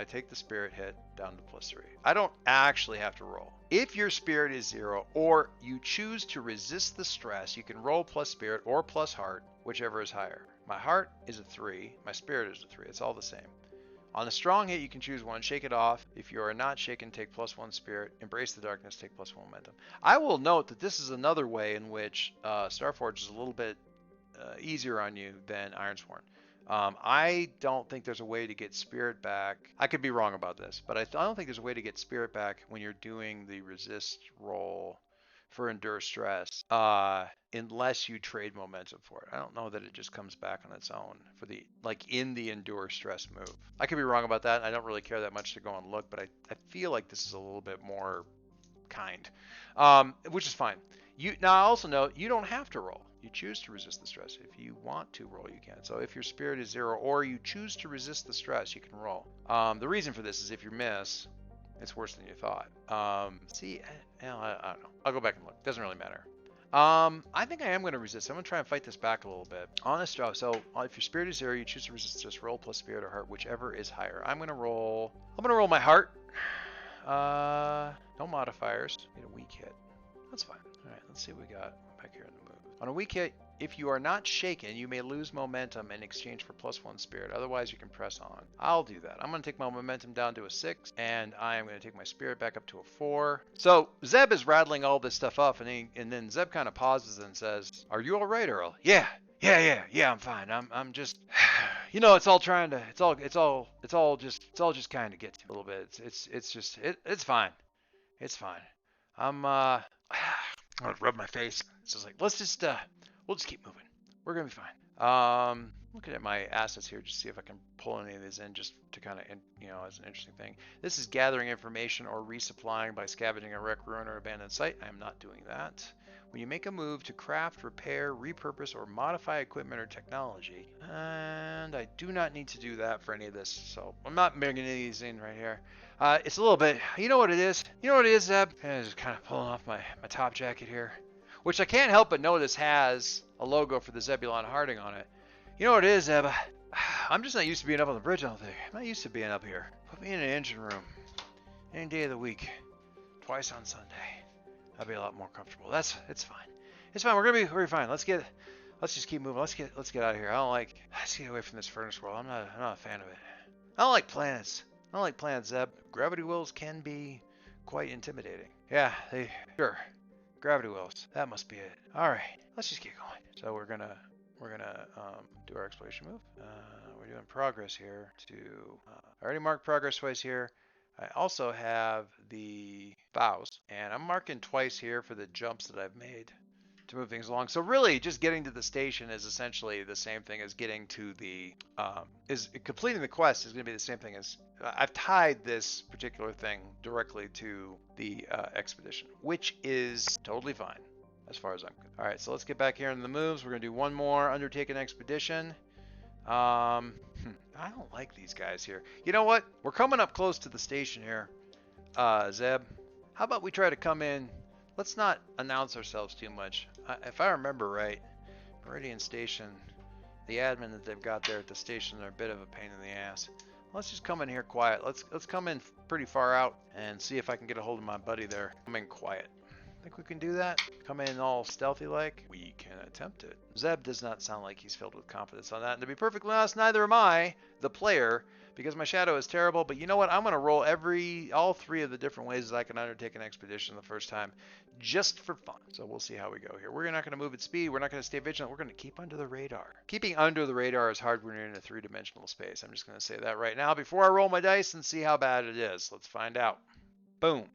take the spirit hit down to +3. I don't actually have to roll. If your spirit is 0 or you choose to resist the stress, you can roll plus spirit or plus heart, whichever is higher. My heart is a 3, my spirit is a 3. It's all the same. On a strong hit, you can choose one. Shake it off. If you are not shaken, take +1 spirit. Embrace the darkness, take +1 momentum. I will note that this is another way in which Starforged is a little bit easier on you than Ironsworn. I don't think there's a way to get spirit back. I could be wrong about this, but I don't think there's a way to get spirit back when you're doing the resist roll for endure stress, unless you trade momentum for it. I don't know that it just comes back on its own for in the endure stress move. I could be wrong about that. I don't really care that much to go and look, but I feel like this is a little bit more kind, which is fine. Now I also know you don't have to roll. You choose to resist the stress. If you want to roll, you can. So if your spirit is 0 or you choose to resist the stress, you can roll. The reason for this is if you miss, it's worse than you thought. I don't know. I'll go back and look. Doesn't really matter. I think I am going to resist. I'm going to try and fight this back a little bit. Honest draw. So if your spirit is 0, you choose to resist stress. Roll plus spirit or heart, whichever is higher. I'm going to roll my heart. No modifiers. Need a weak hit. That's fine. All right, let's see what we got back here in the move. On a weak hit, if you are not shaken, you may lose momentum in exchange for +1 spirit. Otherwise, you can press on. I'll do that. I'm going to take my momentum down to a 6, and I am going to take my spirit back up to a 4. So Zeb is rattling all this stuff off, and then Zeb kind of pauses and says, "Are you all right, Earl?" Yeah, I'm fine. I'm just, it's all trying to, it's all just kind of gets a little bit. It's fine. It's fine. I'm gonna rub my face. So it's like, we'll just keep moving. We're gonna be fine. Looking at my assets here, just see if I can pull any of these in, just to kind of, as an interesting thing. This is gathering information or resupplying by scavenging a wreck, ruin, or abandoned site. I am not doing that. When you make a move to craft, repair, repurpose, or modify equipment or technology, and I do not need to do that for any of this, so I'm not bringing any of these in right here. It's a little bit, you know what it is? You know what it is, Zeb? I'm just kind of pulling off my top jacket here, which I can't help but notice has a logo for the Zebulon Harding on it. You know what it is, Zeb? I'm just not used to being up on the bridge all day. I'm not used to being up here. Put me in an engine room any day of the week, twice on Sunday. I'd be a lot more comfortable. It's fine. It's fine. We're be fine. Let's just keep moving. Let's get out of here. Let's get away from this furnace world. I'm not a fan of it. I don't like planets. I don't like planets, Zeb. Gravity wells can be quite intimidating. Yeah, sure. Gravity wells. That must be it. All right. Let's just get going. So we're gonna do our exploration move. We're doing progress here I already marked progress twice here. I also have the vows, and I'm marking twice here for the jumps that I've made to move things along. So really, just getting to the station is essentially the same thing as getting to the completing the quest is going to be the same thing as I've tied this particular thing directly to the expedition, which is totally fine as far as I'm concerned. All right, so let's get back here in the moves. We're going to do one more undertake an expedition. I don't like these guys here. You know what? We're coming up close to the station here, Zeb. How about we try to come in? Let's not announce ourselves too much. If I remember right, Meridian Station, the admin that they've got there at the station are a bit of a pain in the ass. Let's just come in here quiet. Let's come in pretty far out and see if I can get a hold of my buddy there. Come in quiet. Think we can do that? Come in all stealthy like? We can attempt it. Zeb does not sound like he's filled with confidence on that. And to be perfectly honest, neither am I, the player, because my shadow is terrible. But you know what? I'm going to roll all three of the different ways that I can undertake an expedition the first time, just for fun. So we'll see how we go here. We're not going to move at speed. We're not going to stay vigilant. We're going to keep under the radar. Keeping under the radar is hard when you're in a three-dimensional space. I'm just going to say that right now before I roll my dice and see how bad it is. Let's find out. Boom.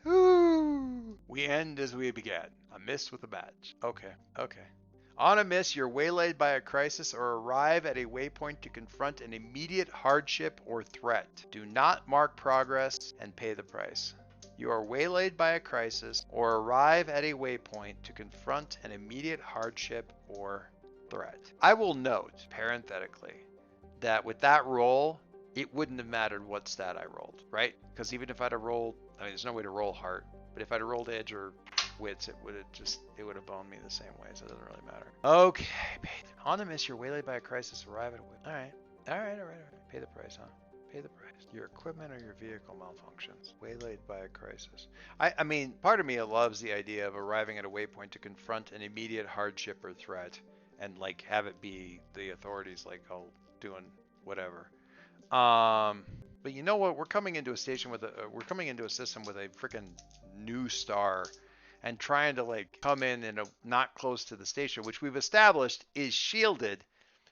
Ooh. We end as we began. A miss with a badge. Okay. On a miss, you're waylaid by a crisis or arrive at a waypoint to confront an immediate hardship or threat. Do not mark progress and pay the price. You are waylaid by a crisis or arrive at a waypoint to confront an immediate hardship or threat. I will note, parenthetically, that with that roll, it wouldn't have mattered what stat I rolled, right? Because even if I'd have rolled, there's no way to roll heart, but if I'd have rolled edge or wits, it would have boned me the same way, so it doesn't really matter. Okay, on the miss, you're waylaid by a crisis, arrive at a waypoint. All right. Pay the price, huh? Pay the price. Your equipment or your vehicle malfunctions. Waylaid by a crisis. I mean, part of me loves the idea of arriving at a waypoint to confront an immediate hardship or threat, and like have it be the authorities like, oh, doing whatever. But you know what? We're coming into a system with a freaking new star, and trying to like come in a not close to the station, which we've established is shielded,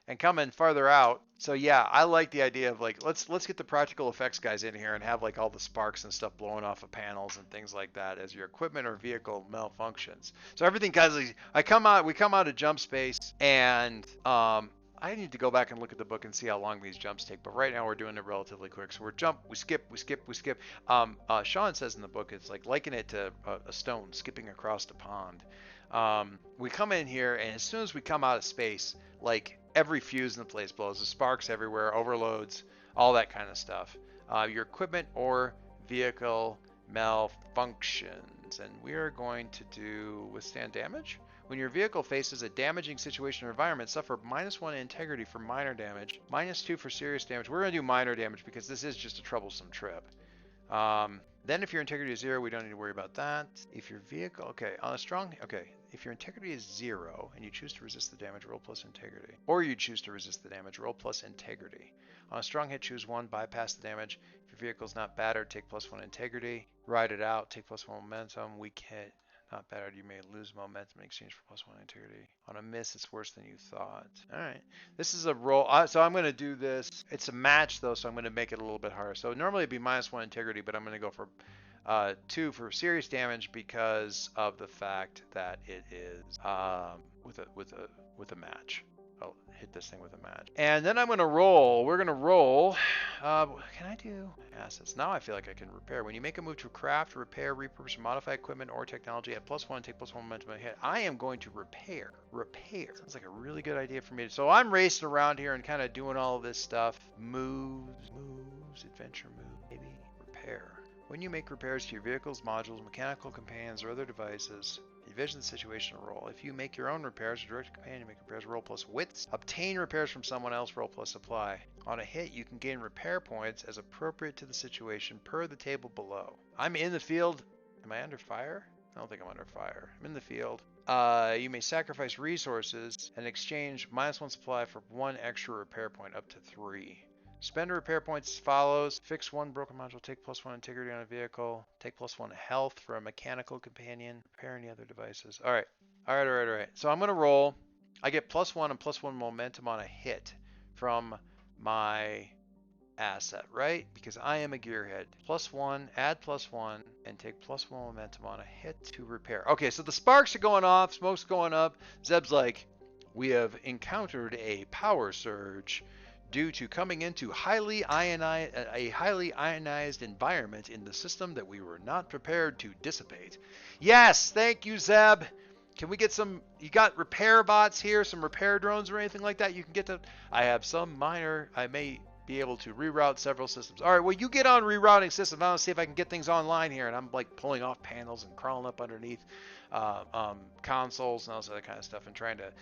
and come in farther out. So yeah, I like the idea of like let's get the practical effects guys in here and have like all the sparks and stuff blowing off of panels and things like that as your equipment or vehicle malfunctions. So everything guys, we come out of jump space, and I need to go back and look at the book and see how long these jumps take, but right now we're doing it relatively quick. So we skip. Sean says in the book, it's like liken it to a stone skipping across the pond. We come in here, and as soon as we come out of space, like every fuse in the place blows, the sparks everywhere, overloads, all that kind of stuff. Your equipment or vehicle malfunctions, and we are going to do withstand damage. When your vehicle faces a damaging situation or environment, suffer -1 integrity for minor damage, -2 for serious damage. We're going to do minor damage because this is just a troublesome trip. Then if your integrity is 0, we don't need to worry about that. If your vehicle, if your integrity is 0 and you choose to resist the damage, roll plus integrity. Or you choose to resist the damage, roll plus integrity. On a strong hit, choose 1, bypass the damage. If your vehicle is not battered, take +1 integrity. Ride it out, take +1 momentum, weak hit. Not bad. You may lose momentum in exchange for +1 integrity. On a miss, it's worse than you thought. All right. This is a roll. So I'm going to do this. It's a match, though, so I'm going to make it a little bit harder. So normally it'd be -1 integrity, but I'm going to go for 2 for serious damage because of the fact that it is with a match. I'll hit this thing with a match. And then I'm going to roll. We're going to roll. Can I do assets? Now I feel like I can repair. When you make a move to craft, repair, repurpose, modify equipment or technology at +1, take +1 momentum on hit. I am going to repair. Repair. Sounds like a really good idea for me. So I'm racing around here and kind of doing all of this stuff. Moves, adventure move, maybe. Repair. When you make repairs to your vehicles, modules, mechanical companions, or other devices, envision the situation and roll. If you make your own repairs, or direct a companion to make repairs, roll +wits. Obtain repairs from someone else, roll +supply. On a hit, you can gain repair points as appropriate to the situation per the table below. I'm in the field. Am I under fire? I don't think I'm under fire. I'm in the field. You may sacrifice resources and exchange -1 supply for 1 extra repair point up to 3. Spend repair points as follows. Fix 1 broken module, take +1 integrity on a vehicle, take +1 health for a mechanical companion, repair any other devices. All right. So I'm going to roll. I get +1 and +1 momentum on a hit from my asset, right? Because I am a gearhead. +1, add +1, and take +1 momentum on a hit to repair. Okay, so the sparks are going off, smoke's going up. Zeb's like, we have encountered a power surge due to coming into a highly ionized environment in the system that we were not prepared to dissipate. Yes, thank you, Zeb. Can we get some, you got repair bots here, some repair drones or anything like that? You can get to, I have some minor, I may be able to reroute several systems. All right, well, you get on rerouting systems. I want to see if I can get things online here. And I'm like pulling off panels and crawling up underneath consoles and all that kind of stuff and trying to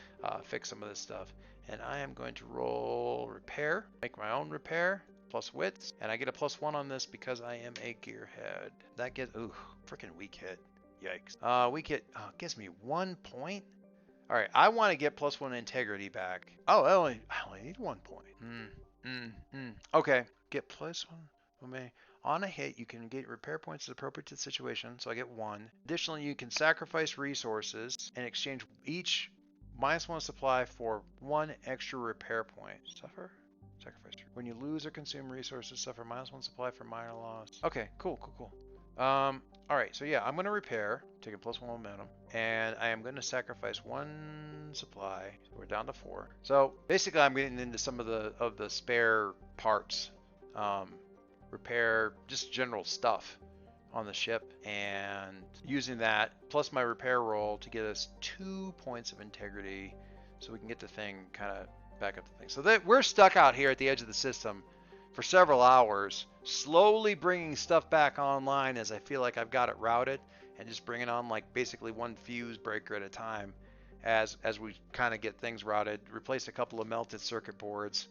fix some of this stuff. And I am going to roll repair, make my own repair, +wits, and I get a +1 on this because I am a gearhead. That gets, ooh, freaking weak hit. Yikes. Weak hit gives me 1 point. All right, I want to get +1 integrity back. Oh, I only need 1 point. Okay, get +1. On a hit, you can get repair points as appropriate to the situation, so I get 1. Additionally, you can sacrifice resources and exchange each -1 supply for 1 extra repair point. Sacrifice. When you lose or consume resources, suffer -1 supply for minor loss. Okay, cool. All right, so yeah, I'm going to repair, take a +1 momentum, and I am going to sacrifice 1 supply. So we're down to 4. So basically, I'm getting into some of the spare parts, repair, just general stuff on the ship, and using that plus my repair roll to get us 2 points of integrity, so we can get the thing kind of back up the thing. So that we're stuck out here at the edge of the system for several hours, slowly bringing stuff back online as I feel like I've got it routed, and just bringing on like basically 1 fuse breaker at a time as we kind of get things routed. Replace a couple of melted circuit boards.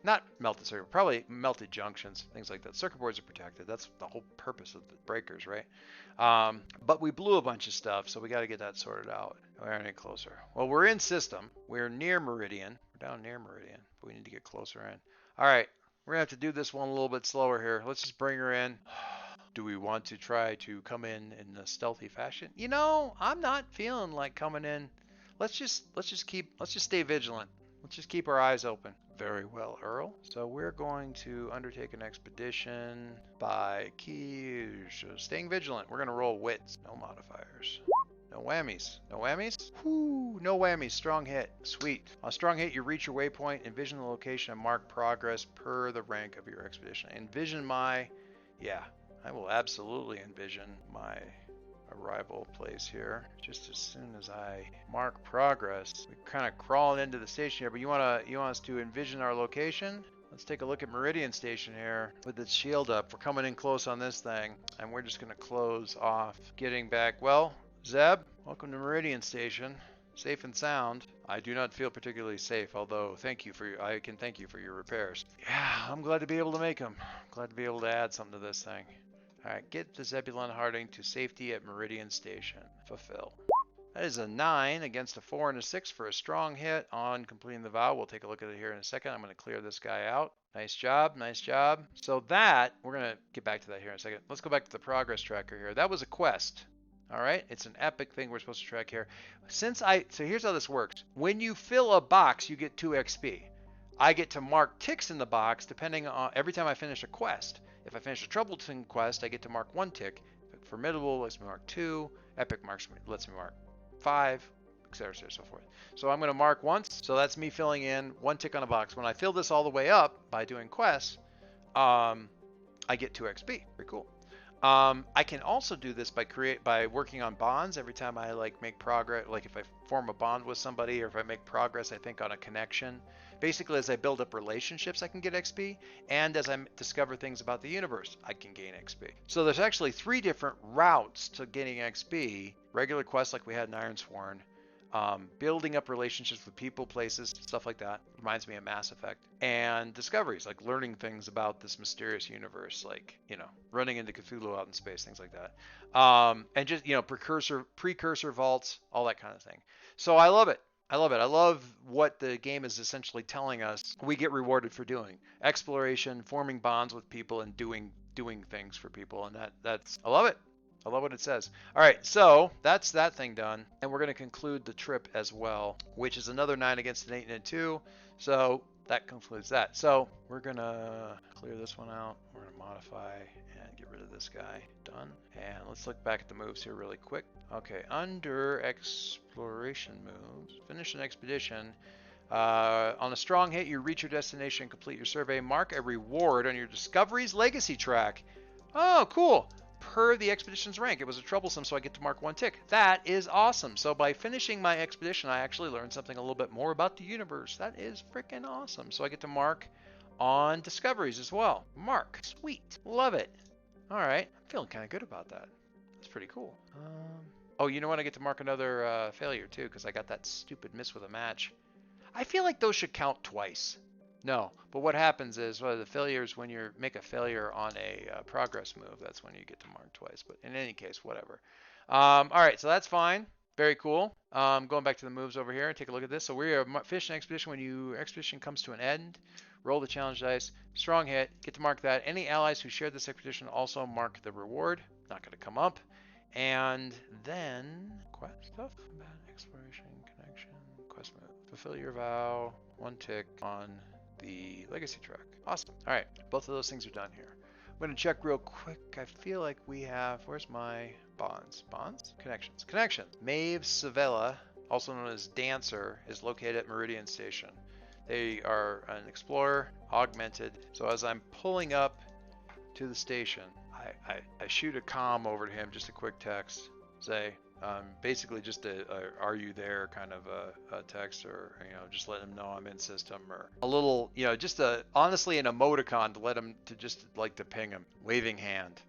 Not melted circuit, probably melted junctions, things like that. Circuit boards are protected. That's the whole purpose of the breakers, right? But we blew a bunch of stuff, so we got to get that sorted out. We aren't any closer. Well, we're in system. We're near meridian. We're down near meridian, but we need to get closer in. All right, we're gonna have to do this one a little bit slower here. Let's just bring her in. Do we want to try to come in a stealthy fashion? You know, I'm not feeling like coming in. Let's just stay vigilant. Let's just keep our eyes open. Very well, Earl. So we're going to undertake an expedition by staying vigilant. We're going to roll wits. No modifiers. No whammies. No whammies? Whoo, no whammies. Strong hit. Sweet. On a strong hit, you reach your waypoint, envision the location, and mark progress per the rank of your expedition. Envision yeah, I will absolutely envision my arrival place here. Just as soon as I mark progress, we're kind of crawling into the station here, but you want us to envision our location? Let's take a look at Meridian Station here with its shield up. We're coming in close on this thing, and we're just going to close off getting back. Well, Zeb, welcome to Meridian Station. Safe and sound. I do not feel particularly safe, although I can thank you for your repairs. Yeah, I'm glad to be able to make them. Glad to be able to add something to this thing. All right, get the Zebulon Harding to safety at Meridian Station. Fulfill. That is a 9 against a 4 and a 6 for a strong hit on completing the vow. We'll take a look at it here in a second. I'm going to clear this guy out. Nice job, nice job. So that, we're going to get back to that here in a second. Let's go back to the progress tracker here. That was a quest. All right, it's an epic thing we're supposed to track here. So here's how this works. When you fill a box, you get 2 XP. I get to mark ticks in the box depending on every time I finish a quest. If I finish a troublesome quest, I get to mark 1 tick. Formidable lets me mark 2. Epic lets me mark 5, etc., etc., so forth. So I'm going to mark once. So that's me filling in 1 tick on a box. When I fill this all the way up by doing quests, I get 2 XP. Pretty cool. I can also do this by working on bonds every time I make progress. Like if I form a bond with somebody, or if I make progress, I think on a connection. Basically, as I build up relationships, I can get XP, and as I discover things about the universe, I can gain XP. So there's actually 3 different routes to getting XP: regular quests like we had in Ironsworn, building up relationships with people, places, stuff like that. Reminds me of Mass Effect. And discoveries, like learning things about this mysterious universe, like, running into Cthulhu out in space, things like that. And just, precursor vaults, all that kind of thing. So I love it. I love it. I love what the game is essentially telling us we get rewarded for doing. Exploration, forming bonds with people, and doing things for people. And I love it. I love what it says. All right, so that's that thing done. And we're going to conclude the trip as well, which is another 9 against an 8 and a 2. So that concludes that. So we're going to clear this one out. We're going to modify and get rid of this guy. Done. And let's look back at the moves here really quick. Okay, under exploration moves, finish an expedition. On a strong hit, you reach your destination and complete your survey. Mark a reward on your Discovery's Legacy track. Oh, cool. Per the expedition's rank. It was a troublesome, so I get to mark 1 tick. That is awesome. So by finishing my expedition, I actually learned something a little bit more about the universe. That is freaking awesome. So I get to mark on discoveries as well. Mark. Sweet. Love it. All right. I'm feeling kind of good about that. That's pretty cool. Oh, you know what? I get to mark another failure too, because I got that stupid miss with a match. I feel like those should count twice. No, but what happens is, the failures, when you make a failure on a progress move, that's when you get to mark twice. But in any case, whatever. All right, so that's fine. Very cool. Going back to the moves over here and take a look at this. So we are finishing an expedition. When your expedition comes to an end, roll the challenge dice. Strong hit. Get to mark that. Any allies who shared this expedition also mark the reward. Not going to come up. And then quest stuff. Combat, exploration, connection, quest move. Fulfill your vow. 1 tick on the legacy track. Awesome. All right, both of those things are done here. I'm going to check real quick. I feel like we have, where's my bonds? Connections. Maeve Savella, also known as Dancer, is located at Meridian Station. They are an explorer, augmented. So as I'm pulling up to the station, I shoot a comm over to him, just a quick text, say, basically just are you there kind of a text, or just let him know I'm in system, or a little just honestly an emoticon to let him to ping him, waving hand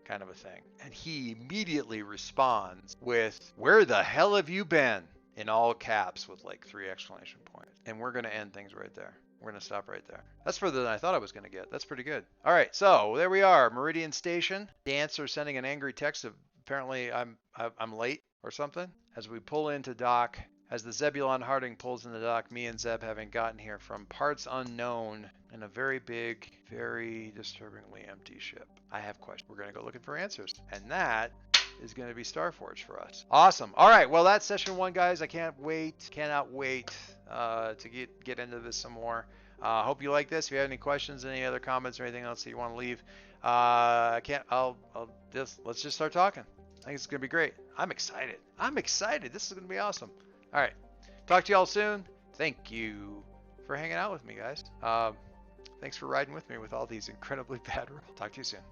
kind of a thing. And he immediately responds with, "Where the hell have you been?" in all caps with 3 exclamation points. And we're going to end things right there. We're going to stop right there. That's further than I thought I was going to get. That's pretty good. All right, so there we are, Meridian Station. Dancer sending an angry text of apparently I'm late or something. As we pull into dock, as the Zebulon Harding pulls into dock, me and Zeb having gotten here from parts unknown in a very big, very disturbingly empty ship. I have questions. We're going to go looking for answers. And that is going to be Starforged for us. Awesome. All right, well, that's session 1, guys. I cannot wait to get into this some more. Hope you like this. If you have any questions, any other comments, or anything else that you want to leave, let's just start talking. I think it's going to be great. I'm excited. This is going to be awesome. All right. Talk to y'all soon. Thank you for hanging out with me, guys. Thanks for riding with me with all these incredibly bad rolls. Talk to you soon.